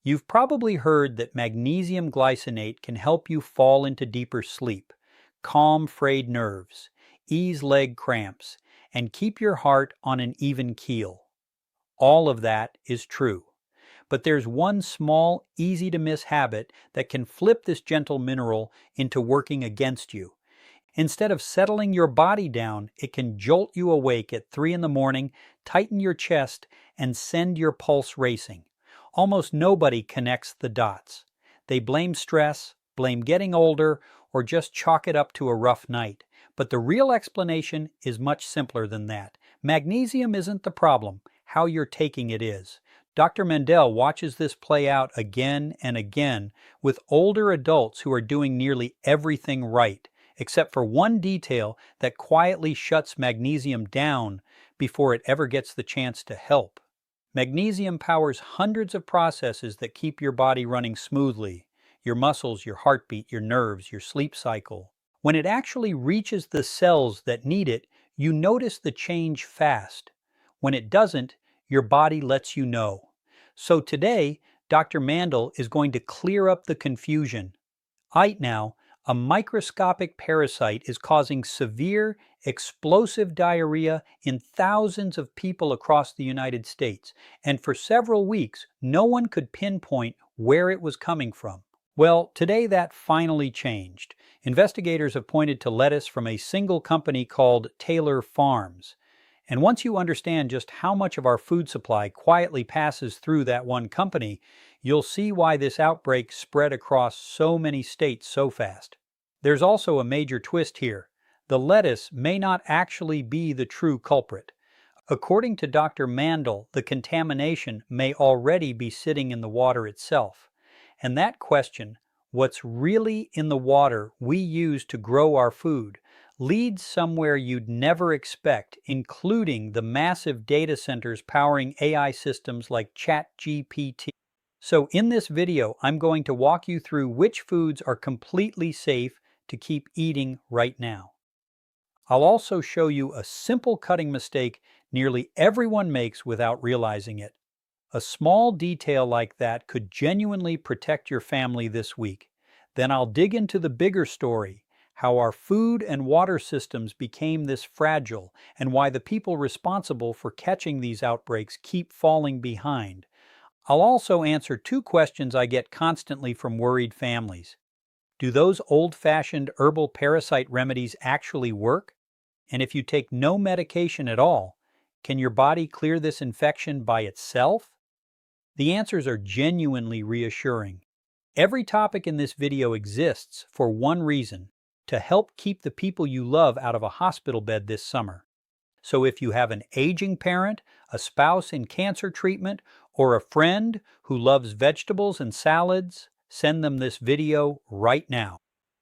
You've probably heard that magnesium glycinate can help you fall into deeper sleep, calm frayed nerves, ease leg cramps, and keep your heart on an even keel. All of that is true. But there's one small, easy-to-miss habit that can flip this gentle mineral into working against you. Instead of settling your body down, it can jolt you awake at 3 in the morning, tighten your chest, and send your pulse racing. Almost nobody connects the dots. They blame stress, blame getting older, or just chalk it up to a rough night. But the real explanation is much simpler than that. Magnesium isn't the problem. How you're taking it is. Dr. Mendel watches this play out again and again with older adults who are doing nearly everything right, except for one detail that quietly shuts magnesium down before it ever gets the chance to help. Magnesium powers hundreds of processes that keep your body running smoothly: your muscles, your heartbeat, your nerves, your sleep cycle. When it actually reaches the cells that need it, you notice the change fast. When it doesn't, your body lets you know. So today, Dr. Mandel is going to clear up the confusion. Right now, a microscopic parasite is causing severe, explosive diarrhea in thousands of people across the United States, and for several weeks, no one could pinpoint where it was coming from. Well, today that finally changed. Investigators have pointed to lettuce from a single company called Taylor Farms. And once you understand just how much of our food supply quietly passes through that one company, you'll see why this outbreak spread across so many states so fast. There's also a major twist here. The lettuce may not actually be the true culprit. According to Dr. Mandel, the contamination may already be sitting in the water itself. And that question, what's really in the water we use to grow our food, leads somewhere you'd never expect, including the massive data centers powering AI systems like ChatGPT. So in this video, I'm going to walk you through which foods are completely safe to keep eating right now. I'll also show you a simple cutting mistake nearly everyone makes without realizing it. A small detail like that could genuinely protect your family this week. Then I'll dig into the bigger story, how our food and water systems became this fragile, and why the people responsible for catching these outbreaks keep falling behind. I'll also answer 2 questions I get constantly from worried families. Do those old-fashioned herbal parasite remedies actually work? And if you take no medication at all, can your body clear this infection by itself? The answers are genuinely reassuring. Every topic in this video exists for one reason: to help keep the people you love out of a hospital bed this summer. So if you have an aging parent, a spouse in cancer treatment, or a friend who loves vegetables and salads, send them this video right now.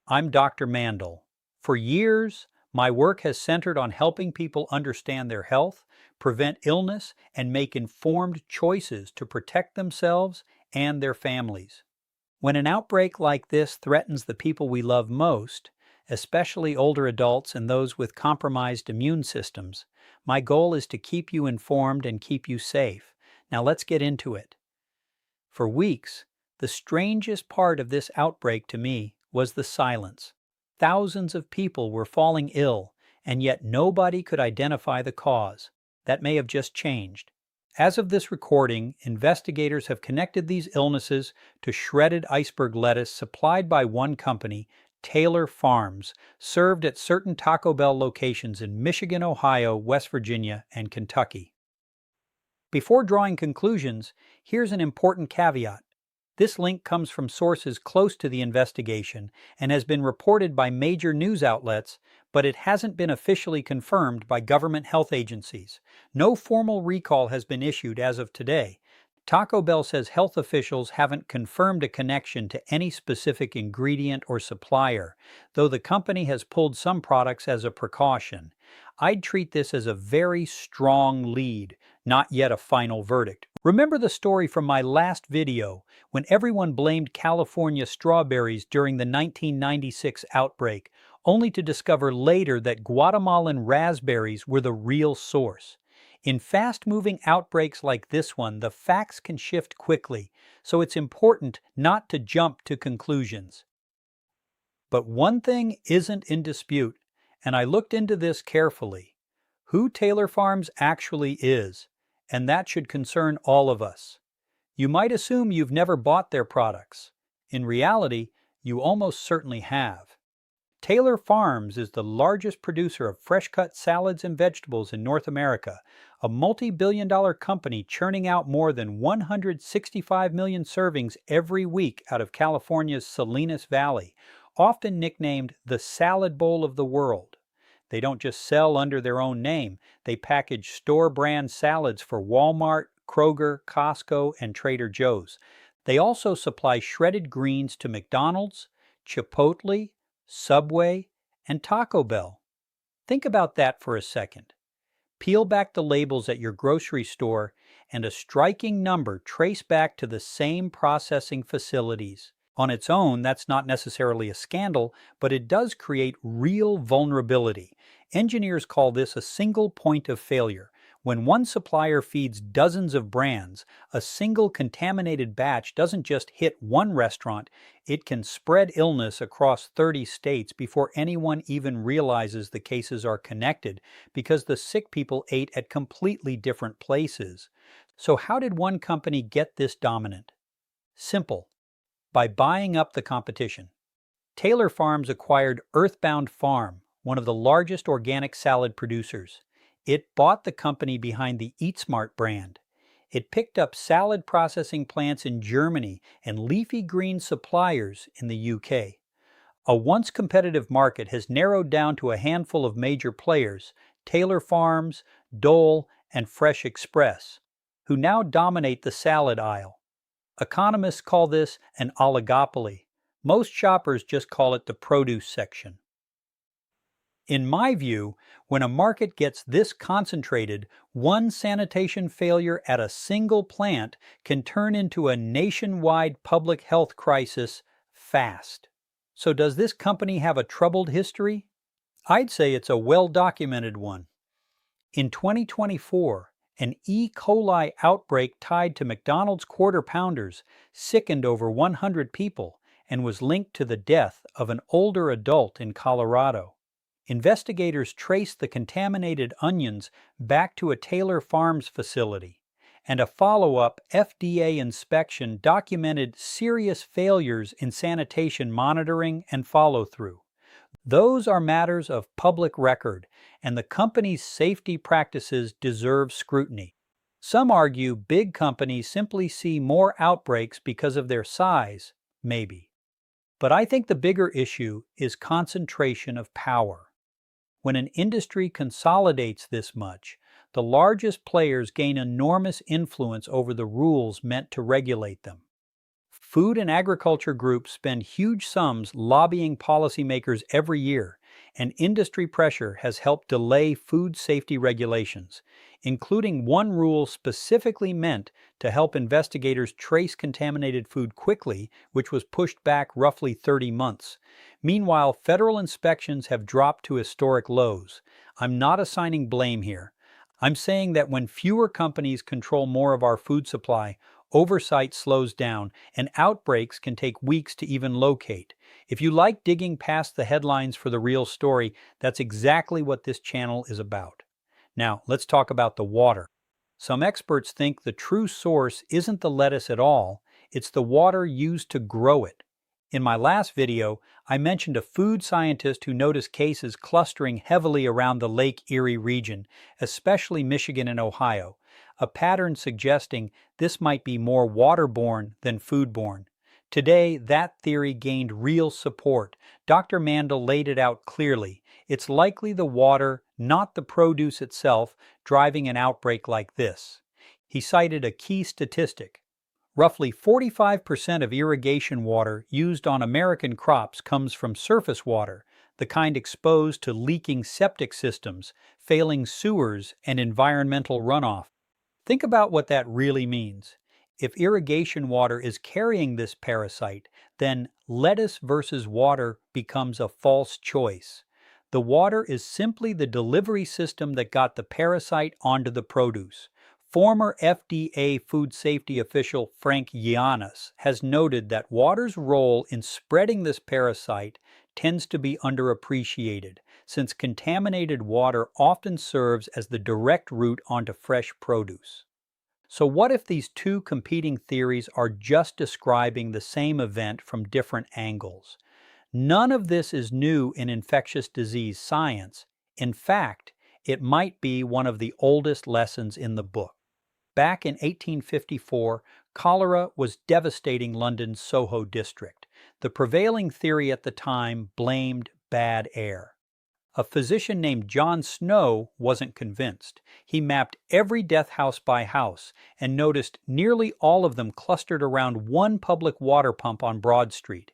I'm Dr. Mandel. For years, my work has centered on helping people understand their health, prevent illness, and make informed choices to protect themselves and their families. When an outbreak like this threatens the people we love most, especially older adults and those with compromised immune systems, my goal is to keep you informed and keep you safe. Now let's get into it. For weeks, the strangest part of this outbreak to me was the silence. Thousands of people were falling ill, and yet nobody could identify the cause. That may have just changed. As of this recording, investigators have connected these illnesses to shredded iceberg lettuce supplied by one company, Taylor Farms, served at certain Taco Bell locations in Michigan, Ohio, West Virginia, and Kentucky. Before drawing conclusions, here's an important caveat. This link comes from sources close to the investigation and has been reported by major news outlets, but it hasn't been officially confirmed by government health agencies. No formal recall has been issued as of today. Taco Bell says health officials haven't confirmed a connection to any specific ingredient or supplier, though the company has pulled some products as a precaution. I'd treat this as a very strong lead, not yet a final verdict. Remember the story from my last video when everyone blamed California strawberries during the 1996 outbreak, only to discover later that Guatemalan raspberries were the real source. In fast-moving outbreaks like this one, the facts can shift quickly, so it's important not to jump to conclusions. But one thing isn't in dispute, and I looked into this carefully: who Taylor Farms actually is, and that should concern all of us. You might assume you've never bought their products. In reality, you almost certainly have. Taylor Farms is the largest producer of fresh-cut salads and vegetables in North America, a multi-billion-dollar company churning out more than 165 million servings every week out of California's Salinas Valley, often nicknamed the salad bowl of the world. They don't just sell under their own name, they package store-brand salads for Walmart, Kroger, Costco, and Trader Joe's. They also supply shredded greens to McDonald's, Chipotle, Subway, and Taco Bell. Think about that for a second. Peel back the labels at your grocery store, and a striking number trace back to the same processing facilities. On its own, that's not necessarily a scandal, but it does create real vulnerability. Engineers call this a single point of failure. When one supplier feeds dozens of brands, a single contaminated batch doesn't just hit one restaurant, it can spread illness across 30 states before anyone even realizes the cases are connected, because the sick people ate at completely different places. So how did one company get this dominant? Simple: by buying up the competition. Taylor Farms acquired Earthbound Farm, one of the largest organic salad producers. It bought the company behind the Eat Smart brand. It picked up salad processing plants in Germany and leafy green suppliers in the UK. A once competitive market has narrowed down to a handful of major players: Taylor Farms, Dole, and Fresh Express, who now dominate the salad aisle. Economists call this an oligopoly. Most shoppers just call it the produce section. In my view, when a market gets this concentrated, one sanitation failure at a single plant can turn into a nationwide public health crisis fast. So does this company have a troubled history? I'd say it's a well-documented one. In 2024, an E. coli outbreak tied to McDonald's Quarter Pounders sickened over 100 people and was linked to the death of an older adult in Colorado. Investigators traced the contaminated onions back to a Taylor Farms facility, and a follow-up FDA inspection documented serious failures in sanitation monitoring and follow-through. Those are matters of public record, and the company's safety practices deserve scrutiny. Some argue big companies simply see more outbreaks because of their size, maybe. But I think the bigger issue is concentration of power. When an industry consolidates this much, the largest players gain enormous influence over the rules meant to regulate them. Food and agriculture groups spend huge sums lobbying policymakers every year, and industry pressure has helped delay food safety regulations, including one rule specifically meant to help investigators trace contaminated food quickly, which was pushed back roughly 30 months. Meanwhile, federal inspections have dropped to historic lows. I'm not assigning blame here. I'm saying that when fewer companies control more of our food supply, oversight slows down, and outbreaks can take weeks to even locate. If you like digging past the headlines for the real story, that's exactly what this channel is about. Now, let's talk about the water. Some experts think the true source isn't the lettuce at all, it's the water used to grow it. In my last video, I mentioned a food scientist who noticed cases clustering heavily around the Lake Erie region, especially Michigan and Ohio, a pattern suggesting this might be more waterborne than foodborne. Today, that theory gained real support. Dr. Mandel laid it out clearly. It's likely the water, not the produce itself, driving an outbreak like this. He cited a key statistic. Roughly 45% of irrigation water used on American crops comes from surface water, the kind exposed to leaking septic systems, failing sewers, and environmental runoff. Think about what that really means. If irrigation water is carrying this parasite, then lettuce versus water becomes a false choice. The water is simply the delivery system that got the parasite onto the produce. Former FDA food safety official Frank Yiannis has noted that water's role in spreading this parasite tends to be underappreciated, since contaminated water often serves as the direct route onto fresh produce. So what if these two competing theories are just describing the same event from different angles? None of this is new in infectious disease science. In fact, it might be one of the oldest lessons in the book. Back in 1854, cholera was devastating London's Soho district. The prevailing theory at the time blamed bad air. A physician named John Snow wasn't convinced. He mapped every death house by house and noticed nearly all of them clustered around one public water pump on Broad Street.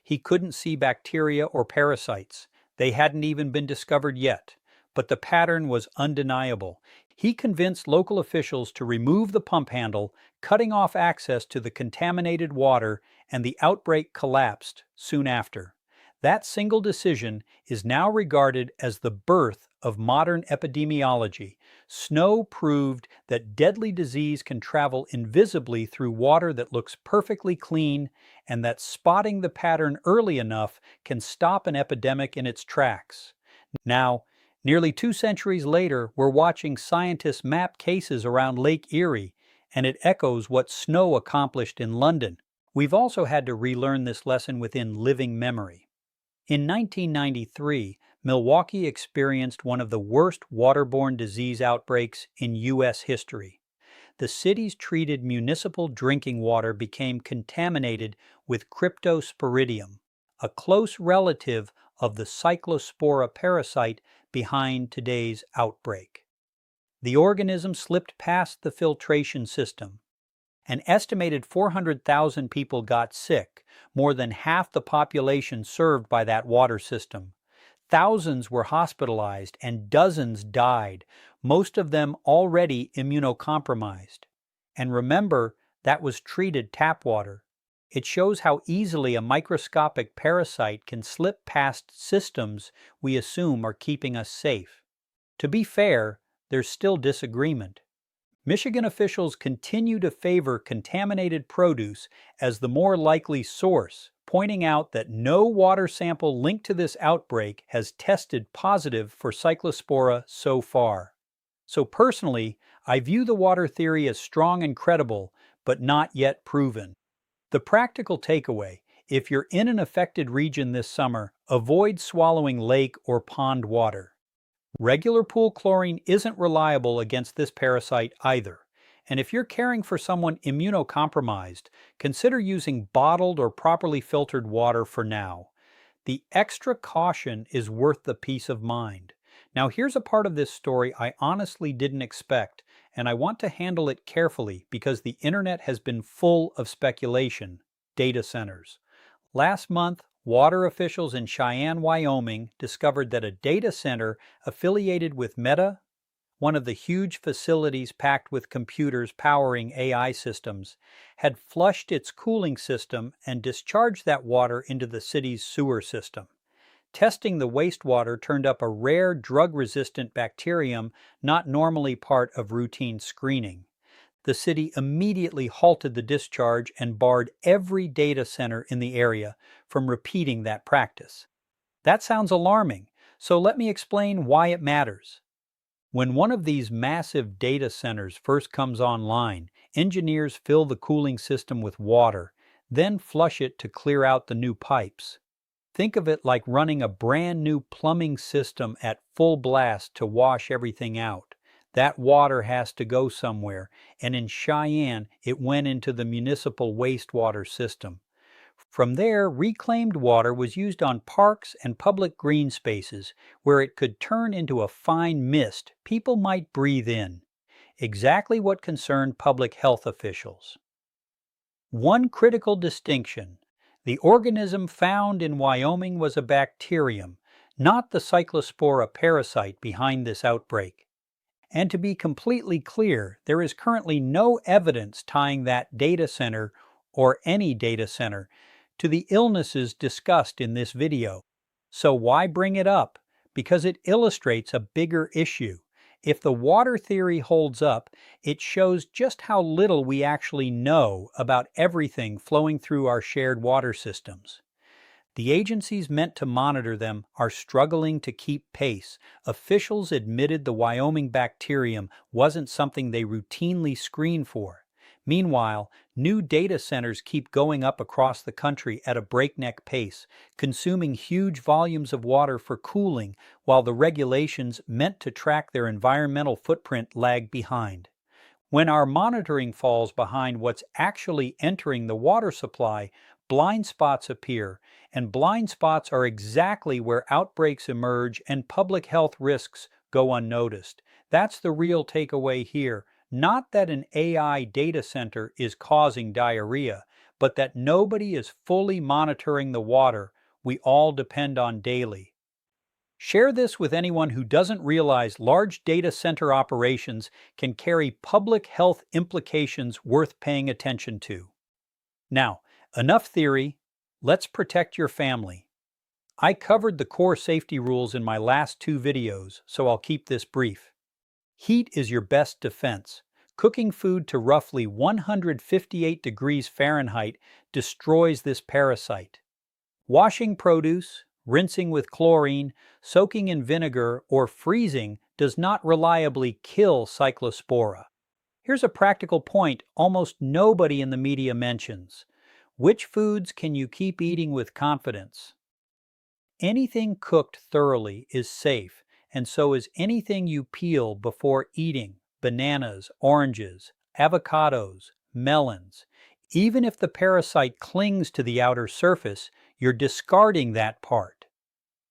He couldn't see bacteria or parasites. They hadn't even been discovered yet. But the pattern was undeniable. He convinced local officials to remove the pump handle, cutting off access to the contaminated water, and the outbreak collapsed soon after. That single decision is now regarded as the birth of modern epidemiology. Snow proved that deadly disease can travel invisibly through water that looks perfectly clean, and that spotting the pattern early enough can stop an epidemic in its tracks. Now, nearly 2 centuries later, we're watching scientists map cases around Lake Erie, and it echoes what Snow accomplished in London. We've also had to relearn this lesson within living memory. In 1993, Milwaukee experienced one of the worst waterborne disease outbreaks in U.S. history. The city's treated municipal drinking water became contaminated with Cryptosporidium, a close relative of the Cyclospora parasite behind today's outbreak. The organism slipped past the filtration system. An estimated 400,000 people got sick, more than half the population served by that water system. Thousands were hospitalized and dozens died, most of them already immunocompromised. And remember, that was treated tap water. It shows how easily a microscopic parasite can slip past systems we assume are keeping us safe. To be fair, there's still disagreement. Michigan officials continue to favor contaminated produce as the more likely source, pointing out that no water sample linked to this outbreak has tested positive for Cyclospora so far. So personally, I view the water theory as strong and credible, but not yet proven. The practical takeaway: if you're in an affected region this summer, avoid swallowing lake or pond water. Regular pool chlorine isn't reliable against this parasite either. And if you're caring for someone immunocompromised, consider using bottled or properly filtered water for now. The extra caution is worth the peace of mind. Now here's a part of this story I honestly didn't expect, and I want to handle it carefully because the internet has been full of speculation. Data centers. Last month, water officials in Cheyenne, Wyoming discovered that a data center affiliated with Meta, one of the huge facilities packed with computers powering AI systems, had flushed its cooling system and discharged that water into the city's sewer system. Testing the wastewater turned up a rare drug-resistant bacterium not normally part of routine screening. The city immediately halted the discharge and barred every data center in the area from repeating that practice. That sounds alarming, so let me explain why it matters. When one of these massive data centers first comes online, engineers fill the cooling system with water, then flush it to clear out the new pipes. Think of it like running a brand new plumbing system at full blast to wash everything out. That water has to go somewhere, and in Cheyenne, it went into the municipal wastewater system. From there, reclaimed water was used on parks and public green spaces where it could turn into a fine mist people might breathe in. Exactly what concerned public health officials. One critical distinction: the organism found in Wyoming was a bacterium, not the Cyclospora parasite behind this outbreak. And to be completely clear, there is currently no evidence tying that data center, or any data center, to the illnesses discussed in this video. So why bring it up? because it illustrates a bigger issue. If the water theory holds up, it shows just how little we actually know about everything flowing through our shared water systems. The agencies meant to monitor them are struggling to keep pace. Officials admitted the Wyoming bacterium wasn't something they routinely screen for. Meanwhile, new data centers keep going up across the country at a breakneck pace, consuming huge volumes of water for cooling, while the regulations meant to track their environmental footprint lag behind. When our monitoring falls behind what's actually entering the water supply, blind spots appear, and blind spots are exactly where outbreaks emerge and public health risks go unnoticed. That's the real takeaway here. Not that an AI data center is causing diarrhea, but that nobody is fully monitoring the water we all depend on daily. Share this with anyone who doesn't realize large data center operations can carry public health implications worth paying attention to. Now, enough theory, let's protect your family. I covered the core safety rules in my last 2 videos, so I'll keep this brief. Heat is your best defense. Cooking food to roughly 158 degrees Fahrenheit destroys this parasite. Washing produce, rinsing with chlorine, soaking in vinegar, or freezing does not reliably kill Cyclospora. Here's a practical point almost nobody in the media mentions. Which foods can you keep eating with confidence? Anything cooked thoroughly is safe, and so is anything you peel before eating: bananas, oranges, avocados, melons. Even if the parasite clings to the outer surface, you're discarding that part.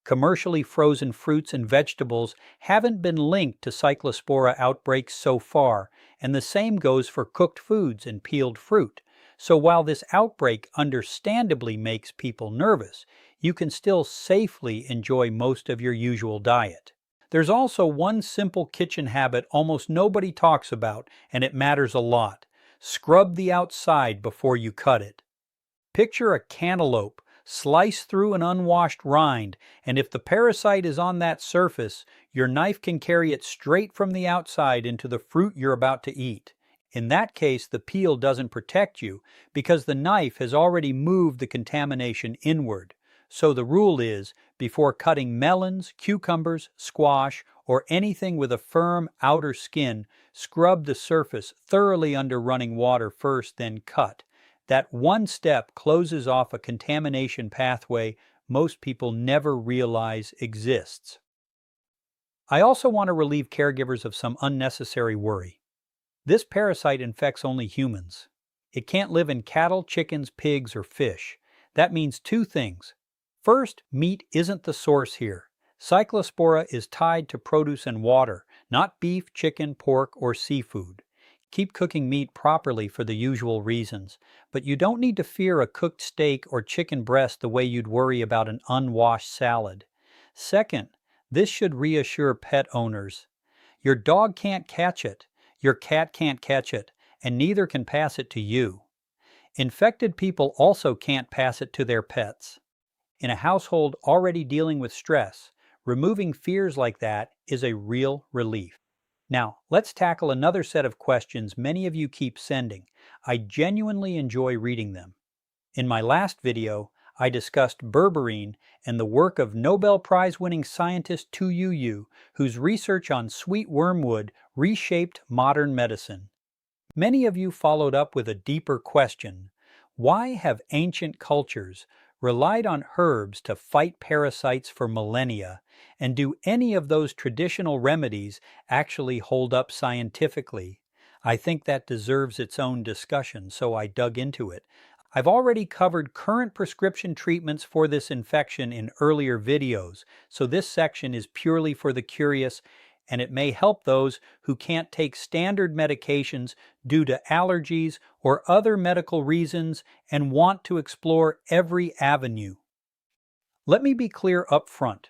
Commercially frozen fruits and vegetables haven't been linked to Cyclospora outbreaks so far, and the same goes for cooked foods and peeled fruit. So while this outbreak understandably makes people nervous, you can still safely enjoy most of your usual diet. There's also one simple kitchen habit almost nobody talks about, and it matters a lot. Scrub the outside before you cut it. Picture a cantaloupe. Slice through an unwashed rind, and if the parasite is on that surface, your knife can carry it straight from the outside into the fruit you're about to eat. In that case, the peel doesn't protect you because the knife has already moved the contamination inward. So the rule is, before cutting melons, cucumbers, squash, or anything with a firm outer skin, scrub the surface thoroughly under running water first, then cut. That one step closes off a contamination pathway most people never realize exists. I also want to relieve caregivers of some unnecessary worry. This parasite infects only humans. It can't live in cattle, chickens, pigs, or fish. That means 2 things. First, meat isn't the source here. Cyclospora is tied to produce and water, not beef, chicken, pork, or seafood. Keep cooking meat properly for the usual reasons, but you don't need to fear a cooked steak or chicken breast the way you'd worry about an unwashed salad. Second, this should reassure pet owners. Your dog can't catch it, your cat can't catch it, and neither can pass it to you. Infected people also can't pass it to their pets. In a household already dealing with stress, removing fears like that is a real relief. Now, let's tackle another set of questions many of you keep sending. I genuinely enjoy reading them. In my last video, I discussed berberine and the work of Nobel Prize-winning scientist Tu Youyou, whose research on sweet wormwood reshaped modern medicine. Many of you followed up with a deeper question. Why have ancient cultures relied on herbs to fight parasites for millennia, and do any of those traditional remedies actually hold up scientifically? I think that deserves its own discussion, so I dug into it. I've already covered current prescription treatments for this infection in earlier videos, so this section is purely for the curious, and it may help those who can't take standard medications due to allergies or other medical reasons and want to explore every avenue. Let me be clear up front.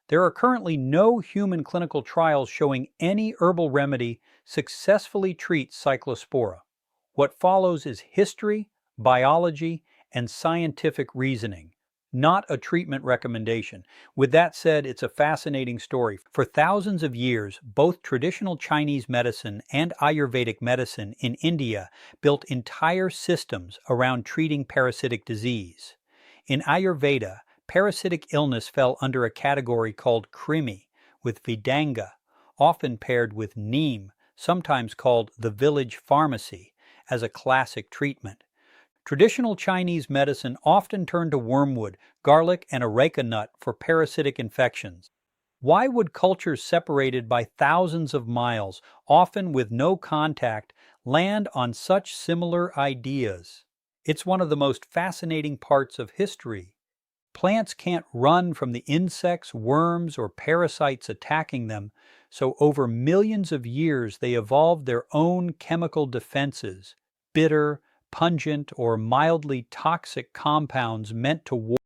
There are currently no human clinical trials showing any herbal remedy successfully treats Cyclospora. What follows is history, biology, and scientific reasoning. Not a treatment recommendation. With that said, it's a fascinating story. For thousands of years, both traditional Chinese medicine and Ayurvedic medicine in India built entire systems around treating parasitic disease. In Ayurveda, parasitic illness fell under a category called krimi, with Vidanga, often paired with neem, sometimes called the village pharmacy, as a classic treatment. Traditional Chinese medicine often turned to wormwood, garlic, and areca nut for parasitic infections. Why would cultures separated by thousands of miles, often with no contact, land on such similar ideas? It's one of the most fascinating parts of history. Plants can't run from the insects, worms, or parasites attacking them, so over millions of years they evolved their own chemical defenses, bitter, pungent, or mildly toxic compounds meant to